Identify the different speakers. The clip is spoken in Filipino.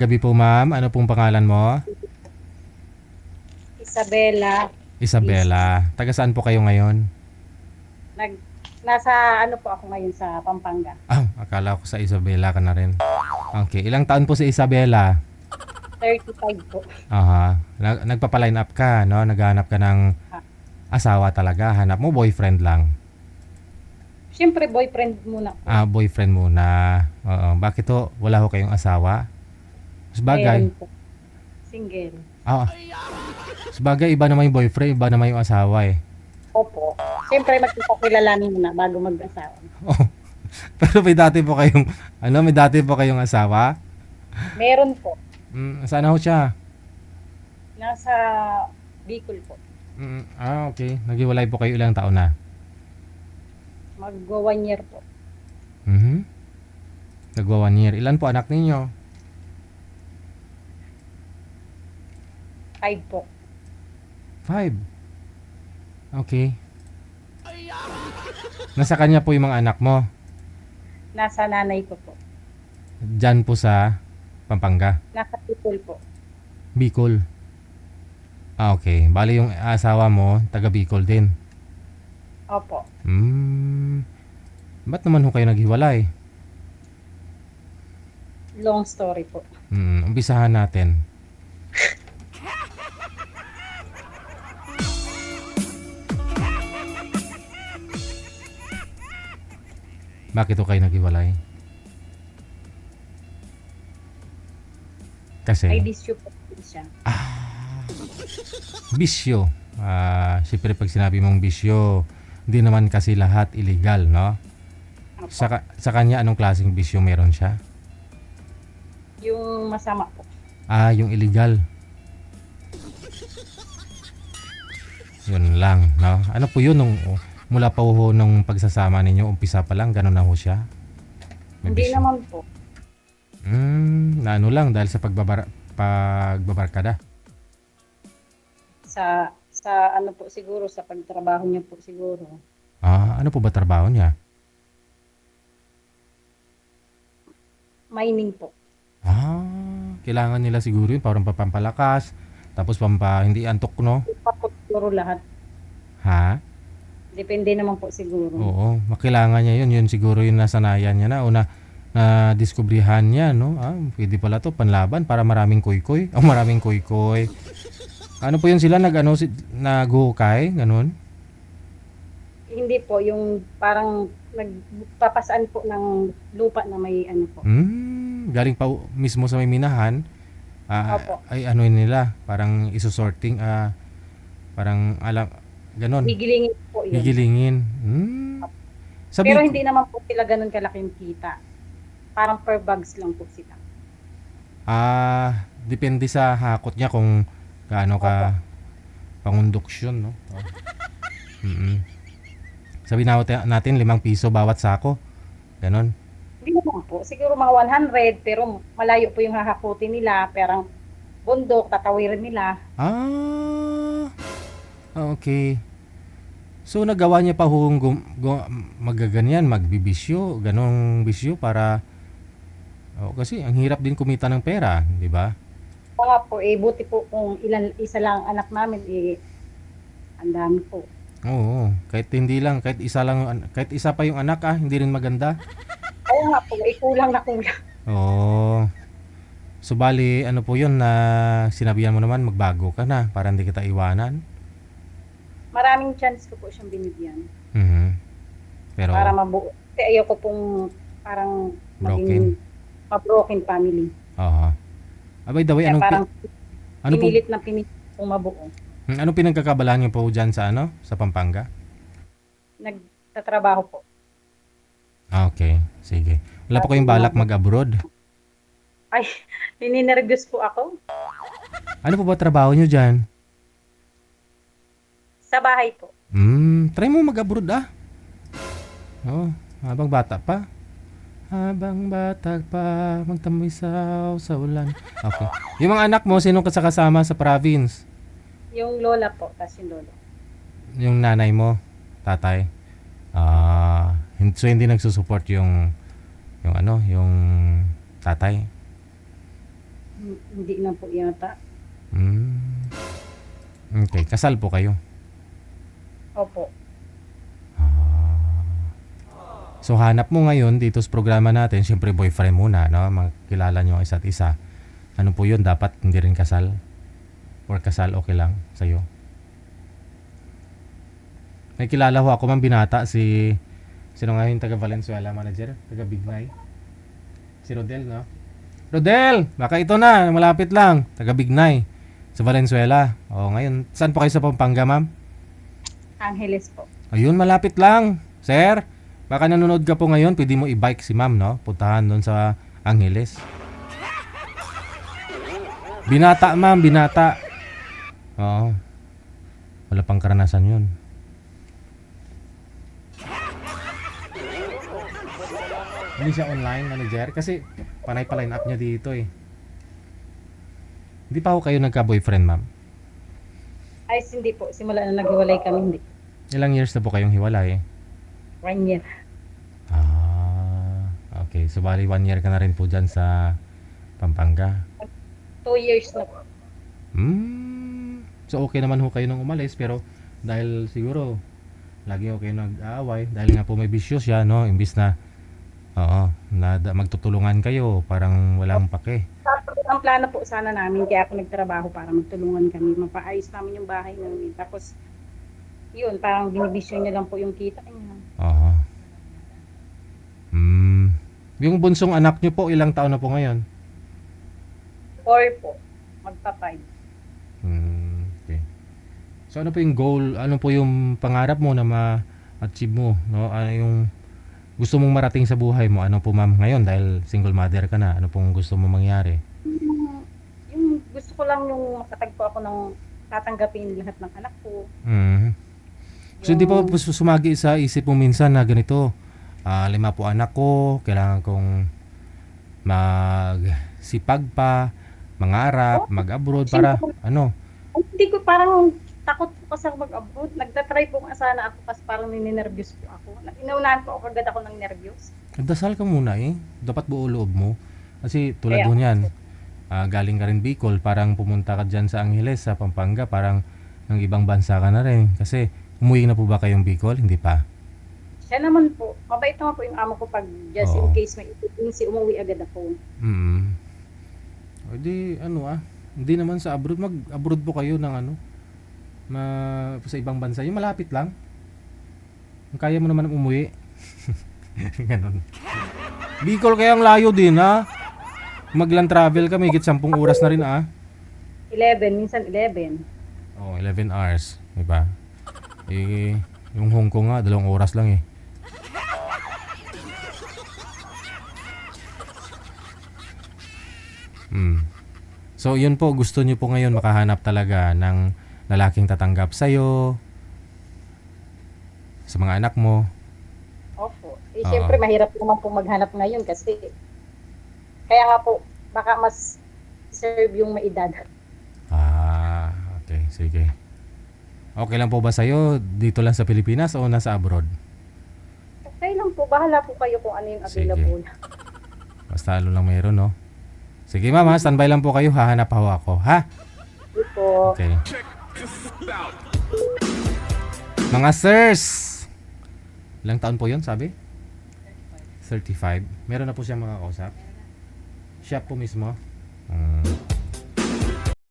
Speaker 1: Gabi po ma'am, ano pong pangalan mo?
Speaker 2: Isabella Business.
Speaker 1: Isabella. Taga saan po kayo ngayon?
Speaker 2: Nag Nasa ano po ako ngayon sa Pampanga.
Speaker 1: Akala ko sa Isabela ka na rin. Okay, ilang taon po si Isabela?
Speaker 2: 35 po.
Speaker 1: Aha. Nagpapa-line up ka, no? Naghahanap ka ng
Speaker 2: Ah,
Speaker 1: asawa talaga. Hanap mo boyfriend lang.
Speaker 2: Siyempre boyfriend muna po.
Speaker 1: Boyfriend muna. Oo. Bakit ho? Wala ho kayong asawa? Sabagay.
Speaker 2: Meron po. Single.
Speaker 1: Ah, sabagay, iba naman yung boyfriend, iba naman yung asawa eh.
Speaker 2: Opo. Siyempre magkikilalanin muna bago mag-asawa.
Speaker 1: Oh, pero may dati po kayong asawa?
Speaker 2: Meron po.
Speaker 1: Sana ho siya?
Speaker 2: Nasa Bicol po.
Speaker 1: Okay. Naghiwalay po kayo ilang taon na?
Speaker 2: Magwa 1 year po.
Speaker 1: Mhm. Nagwa 1 year. Ilan po anak ninyo?
Speaker 2: 5 po.
Speaker 1: 5. Okay. Nasa kanya po yung mga anak mo.
Speaker 2: Nasa nanay ko po.
Speaker 1: Diyan po sa Pampanga.
Speaker 2: Nasa Bicol po.
Speaker 1: Bicol. Okay. Bali yung asawa mo, taga Bicol din.
Speaker 2: Opo.
Speaker 1: Ba't naman ho kayo naghiwalay?
Speaker 2: Long story po.
Speaker 1: Umpisahan natin. Bakit ho kayo naghiwalay?
Speaker 2: Ay
Speaker 1: Kasi
Speaker 2: bisyo po siya.
Speaker 1: bisyo. Siyempre pag sinabi mong bisyo, hindi naman kasi lahat illegal, no?
Speaker 2: Opo.
Speaker 1: Sa kanya, anong klaseng bisyo meron siya?
Speaker 2: Yung masama po.
Speaker 1: Yung illegal. Yun lang, no? Ano po yun mula pa ho nung pagsasama ninyo, umpisa pa lang, gano'n na ho siya? May
Speaker 2: Hindi
Speaker 1: bisyo.
Speaker 2: naman po.
Speaker 1: Na ano lang, dahil sa pagbabarkada.
Speaker 2: Sa ano po siguro, sa pagtrabaho niya po siguro.
Speaker 1: Ano po ba trabaho niya?
Speaker 2: Mining po.
Speaker 1: Kailangan nila siguro yun, parang pampalakas, tapos hindi antok, no?
Speaker 2: Hindi pa po siguro lahat.
Speaker 1: Ha?
Speaker 2: Depende naman po siguro.
Speaker 1: Oo, makailangan niya yun. Yun siguro yung nasanayan niya na o na diskubrihan niya, no? Pwede pala to panlaban para maraming kuy-kuy. Maraming kuy-kuy. Ano po yun sila naghukay, ganun?
Speaker 2: Hindi po, yung parang nagpapasaan po ng lupa na may ano po.
Speaker 1: Galing pa mismo sa may minahan,
Speaker 2: Opo.
Speaker 1: ay ano yun nila, parang isusorting, parang alam, ganun,
Speaker 2: Gigilingin po yun.
Speaker 1: gigilingin.
Speaker 2: Pero
Speaker 1: Sabi ko,
Speaker 2: hindi naman po sila ganun kalaking kita. Parang per bags lang po sila.
Speaker 1: depende sa hakot niya kung gaano
Speaker 2: Opo.
Speaker 1: ka pangunduksyon, no? Mm. Sabi natin 5 piso bawat sako. Ganon.
Speaker 2: Hindi naman po. Siguro mga 100, pero malayo po yung hahakutin nila. Parang bundok, tatawirin nila.
Speaker 1: Okay. So nagawa niya pa hong magaganyan, magbibisyo, ganong bisyo para kasi ang hirap din kumita ng pera, di ba?
Speaker 2: Mga po, buti po kung isa lang ang anak namin, ang dami po.
Speaker 1: Oo, kahit isa lang, kahit isa pa yung anak hindi rin maganda.
Speaker 2: Oo nga po, kulang na kulang.
Speaker 1: Oo. So bali, ano po yun na sinabihan mo naman magbago ka na para hindi kita iwanan.
Speaker 2: Maraming chance ko po siyang binigyan
Speaker 1: Pero
Speaker 2: para mabuo. Kasi ayoko pong parang
Speaker 1: broken.
Speaker 2: maging ma-broken family.
Speaker 1: By the way,
Speaker 2: Kaya parang
Speaker 1: ano po
Speaker 2: pinilit pong mabuo.
Speaker 1: anong pinagkakabalaan niyo po diyan sa Pampanga?
Speaker 2: Nagtatrabaho po.
Speaker 1: Okay, sige. Wala po kayong balak mag-abroad?
Speaker 2: Ay, nininervyos po ako.
Speaker 1: Ano po ba trabaho niyo diyan?
Speaker 2: Sa bahay po.
Speaker 1: Try mo mag-abroad habang bata pa. Habang bata pa, magtambisaw sa ulan. Okay. Yung mga anak mo, sino kasama sa province?
Speaker 2: Yung lola po, tas yung lolo.
Speaker 1: Yung nanay mo, tatay. So hindi nagsusupport yung tatay.
Speaker 2: Hindi na po yata.
Speaker 1: Hmm. Okay, kasal po kayo.
Speaker 2: Opo.
Speaker 1: Ah. So hanap mo ngayon dito sa programa natin, syempre boyfriend muna, no? Makilala nyo ang isa't isa. Ano po yun? Dapat hindi rin kasal? Or kasal okay lang sa'yo? May kilala ho ako mang binata si... Sino nga yung taga Valenzuela manager? Taga Bignay? Si Rodel, no? Rodel! Baka ito na, malapit lang. Taga Bignay. Sa Valenzuela. O ngayon, saan po kayo sa Pampanga, ma'am?
Speaker 2: Angeles po.
Speaker 1: Ayun, malapit lang. Sir, baka nanonood ka po ngayon, pwede mo i-bike si ma'am, no? Puntahan doon sa Angeles. Binata, ma'am, binata. Oo. Wala pang karanasan yun. Hindi siya online manager kasi panay pa line up niya dito eh. Hindi pa ako kayo nagka-boyfriend, ma'am?
Speaker 2: Ay, hindi po. Simula na naghiwalay kami, hindi.
Speaker 1: Ilang years na po kayong hiwalay?
Speaker 2: 1 year.
Speaker 1: Ah, okay. So, bali 1 year ka na rin po dyan sa Pampanga.
Speaker 2: 2 years na po.
Speaker 1: So, okay naman ho kayo nung umalis, pero dahil siguro, lagi ho kayo nag-aaway, dahil nga po may bisyo siya, no? Imbis na, magtutulungan kayo, parang walang pake.
Speaker 2: Tapos, ang plano po sana namin, kaya ako nagtrabaho para magtulungan kami. Mapaayos namin yung bahay namin. Tapos, yun, parang binibisyo niya lang po yung kita niya.
Speaker 1: Oo. Yung bunsong anak nyo po, ilang taon na po ngayon?
Speaker 2: 4 po. Magpa-5.
Speaker 1: Okay. So ano po yung goal, ano po yung pangarap mo na ma-achieve mo, no? Ano yung gusto mong marating sa buhay mo? Ano po ma'am ngayon dahil single mother ka na? Ano pong gusto mo mangyari?
Speaker 2: Yung gusto ko lang yung makatagpo ako ng tatanggapin lahat ng anak ko.
Speaker 1: So hindi pa po sumagi sa isip mo minsan na ganito, 5 po anak ko, kailangan kong magsipag pa, mangarap, mag-abroad para ano?
Speaker 2: Hindi ko parang takot po kasi ako mag-abroad. Nagtatry po nga sana ako kasi parang ninenervyos po ako. Inuunahan po ako agad ako ng nervyos.
Speaker 1: Dasal ka muna eh. Dapat buo loob mo. Kasi tulad
Speaker 2: Kaya,
Speaker 1: mo niyan, galing ka rin Bicol, parang pumunta ka dyan sa Angeles, sa Pampanga, parang ng ibang bansa ka na rin. Kasi umuwi na po ba kayong Bicol? Hindi pa.
Speaker 2: siya naman po, mabait naman po yung amo ko pag just in
Speaker 1: Oo.
Speaker 2: case may emergency, umuwi agad ako.
Speaker 1: O di ano hindi naman sa abroad, mag-abroad po kayo ng ano, sa ibang bansa. Yung malapit lang. Kung kaya mo naman umuwi. Ganon. Bicol kaya ang layo din Magland travel ka, may higit 10 oras na rin
Speaker 2: 11, minsan 11.
Speaker 1: 11 hours, diba? Yung Hong Kong 2 oras lang eh. So yun po, gusto niyo po ngayon makahanap talaga ng lalaking tatanggap sa'yo, sa mga anak mo.
Speaker 2: Opo.
Speaker 1: Oo.
Speaker 2: Siyempre, mahirap naman po maghanap ngayon kasi kaya nga po, baka mas serve yung may edad.
Speaker 1: Okay, sige. Okay lang po ba sa'yo dito lang sa Pilipinas o nasa abroad?
Speaker 2: Okay lang po, bahala po kayo kung ano yung available.
Speaker 1: Basta ano lang mayroon, no? Sige ma'am, standby lang po kayo, hahanap ako, ha?
Speaker 2: Hindi po.
Speaker 1: Okay. Mga sirs, ilang taon po yun, sabi? 35. Meron na po siyang mga kausap? Siya po mismo?